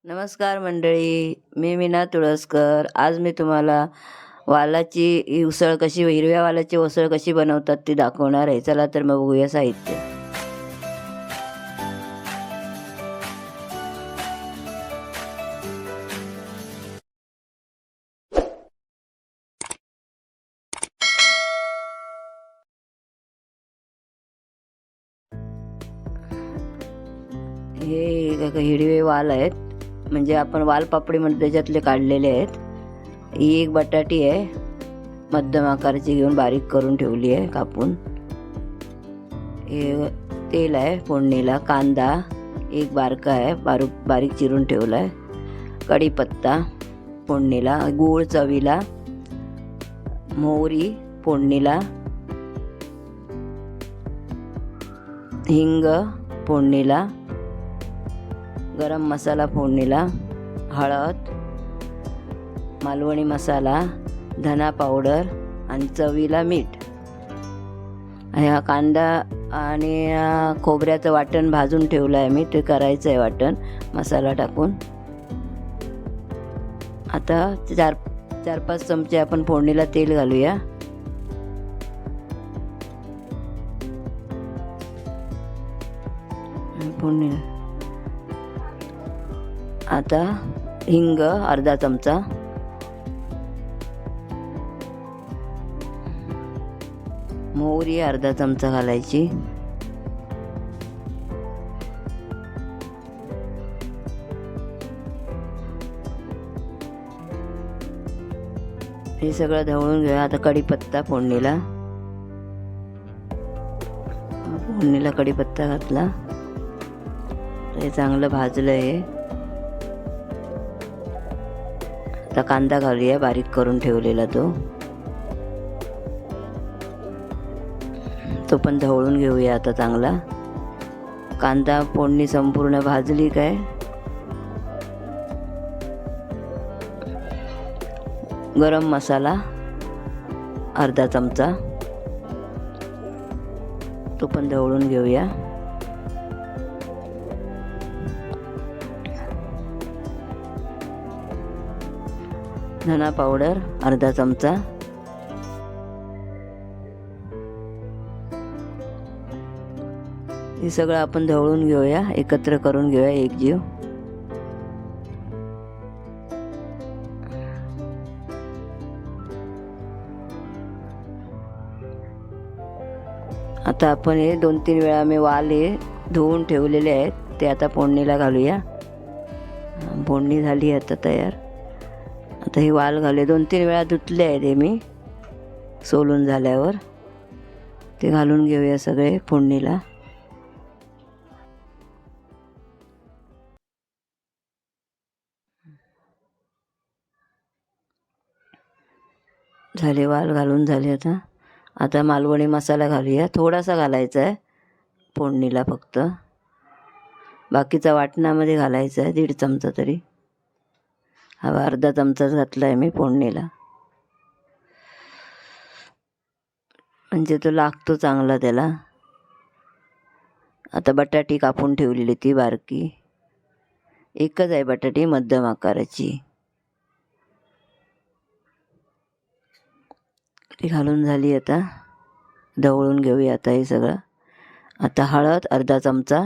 नमस्कार मंडळी, मी मीना तुळसकर. आज मी तुम्हाला वालाची उसळ कशी, हिरव्या वालाची उसळ कशी बनवतात ती दाखवणार आहे. चला तर मग बघूया साहित्य. हे हिरवे वाल आहेत, म्हणजे आपण वालपापडी म्हणतो त्याच्यातले काढलेले आहेत. ही एक बटाटी आहे, मध्यम आकाराची घेऊन बारीक करून ठेवली आहे कापून. हे तेल आहे फोडणीला. कांदा एक बारका आहे, बारीक चिरून ठेवला आहे. कढीपत्ता फोडणीला. गूळ चवीला. मोहरी फोडणीला. हिंग फोडणीला. गरम मसाला फोडणीला. हळद, मालवणी मसाला, धना पावडर आणि चवीला मीठ. हा कांदा आणि खोबऱ्याचं वाटण भाजून ठेवलं आहे मी, ते करायचं आहे वाटण मसाला टाकून. आता 4-5 चमचे आपण फोडणीला तेल घालूया. फोडणीला आता हिंग अर्धा चमचा. मोहरी अर्धा चमचा घालायची. हे सगळं ढवळून घेऊया. आता कढीपत्ता फोडणीला. कढीपत्ता घातला. हे चांगलं भाजलं आहे. आता कांदा घालूया बारीक करून ठेवलेला तो पण ढवळून घेऊया आता चांगला. कांदा फोडणी संपूर्ण भाजली काय, गरम मसाला अर्धा चमचा, तो पण ढवळून घेऊया. धना पावडर अर्धा चमचा. हे सगळं आपण ढवळून घेऊया, एकत्र करून घेऊया एकजीव. आता आपण हे 2-3 वेळा मी वाल हे धुवून ठेवलेले आहेत, ते आता फोडणीला घालूया. फोडणी झाली आता तयार. आता हे वाल घालूया. 2-3 वेळा धुतले आहेत हे मी सोलून झाल्यावर. ते घालून घेऊया सगळे फोडणीला. झाले वाल घालून झाले. आता मालवणी मसाला घालूया. थोडासा घालायचा आहे फोडणीला फक्त. बाकीचा वाटणामध्ये घालायचा आहे 1.5 चमचा तरी. हा अर्धा चमचाच घातला आहे मी फोडणीला, म्हणजे तो लागतो चांगला त्याला. आता बटाटी कापून ठेवलेली ती बारकी, एकच आहे बटाटी मध्यम आकाराची, ती घालून झाली. आता ढवळून घेऊया आता हे सगळं. आता हळद अर्धा चमचा.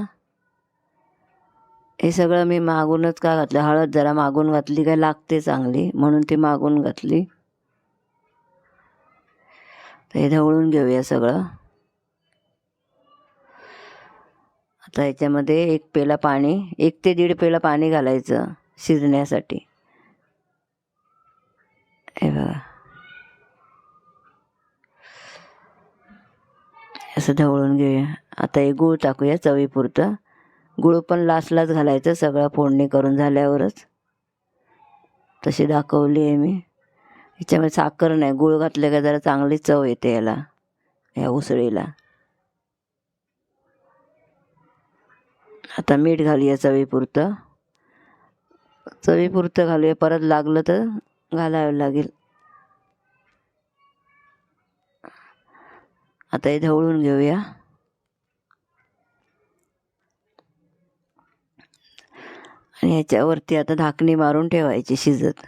हे सगळं मी मागूनच का घातलं, हळद जरा मागून घातली काय लागते चांगली, म्हणून ती मागून घातली. हे ढवळून घेऊया सगळं. आता ह्याच्यामध्ये 1 पेला पाणी, 1 ते 1.5 पेला पाणी घालायचं शिजण्यासाठी. हे बघा असं ढवळून घेऊया. आता हे गूळ टाकूया चवीपुरतं. गूळ पण लास्टलाच घालायचं, सगळं फोडणी करून झाल्यावरच. तशी दाखवली आहे मी. ह्याच्यामध्ये साखर नाही, गूळ घातले का जरा चांगली चव येते याला, ह्या उसळीला. आता मीठ घालूया चवीपुरतं. घालूया, परत लागलं तर घालावं लागेल. आता हे ढवळून घेऊया. आणि ह्याच्यावरती आता झाकणी मारून ठेवायची शिजत.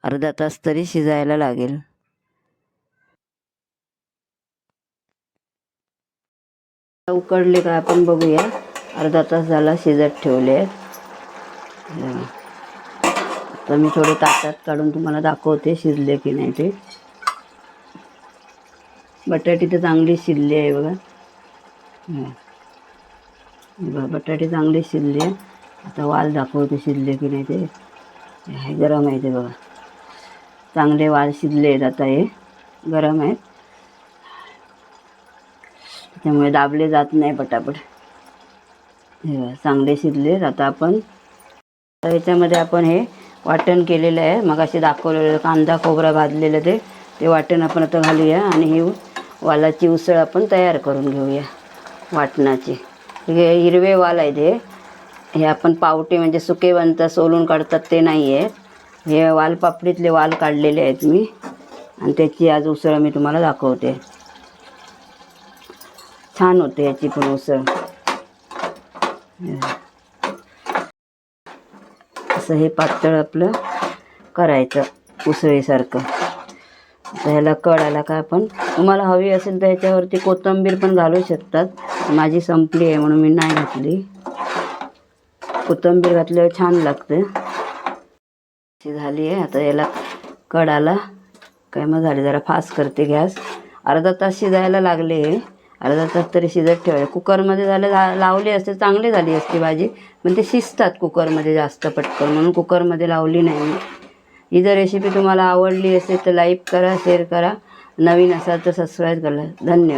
अर्धा तास तरी शिजायला लागेल. उकडले का आपण बघूया. अर्धा तास झाला शिजत ठेवले आहेत. आता मी थोडे ताटात काढून तुम्हाला दाखवते शिजले की नाही ते. बटाटी तर चांगली शिजली आहे बघा. बटाटे चांगले शिजले. आता वाल दाखवते शिजले की नाही ते. हे गरम आहे ते बघा. चांगले वाल शिजले आहेत. आता हे गरम आहेत त्यामुळे दाबले जात नाही पटापट. हे चांगले शिजले. आता आपण याच्यामध्ये आपण हे वाटण केलेलं आहे. मग असे दाखवलेलं कांदा खोबरा भाजलेलं ते वाटण आपण आता घालूया आणि ही वालाची उसळ आपण तयार करून घेऊया वाटणाची. हे हिरवे वाल आहेत. हे आपण पावटे म्हणजे सुके बनतात सोलून काढतात ते नाही आहेत. हे वालपापडीतले वाल काढलेले आहेत मी आणि त्याची आज उसळ मी तुम्हाला दाखवते. छान होते याची पण उसळ. असं हे पातळ आपलं करायचं उसळीसारखं. आता ह्याला कड आला का आपण तुम्हाला हवी असेल तर ह्याच्यावरती कोथिंबीर पण घालू शकतात. माझी संपली आहे म्हणून मी नाही घातली. कोथिंबीर घातल्यावर छान लागते. झाली आहे. आता याला कड आला काय मग झाले. जरा फास्ट करते गॅस. अर्धा तास शिजायला लागले. अर्धा तास तरी शिजत ठेवायला. कुकरमध्ये लावली असते चांगली झाली असती भाजी, पण ते शिजतात कुकरमध्ये जास्त पटकन म्हणून कुकरमध्ये लावली नाही. ही जर रेसिपी तुम्हाला आवडली असेल तर लाईक करा, शेअर करा. नवीन असाल तर सबस्क्राईब करा. धन्यवाद.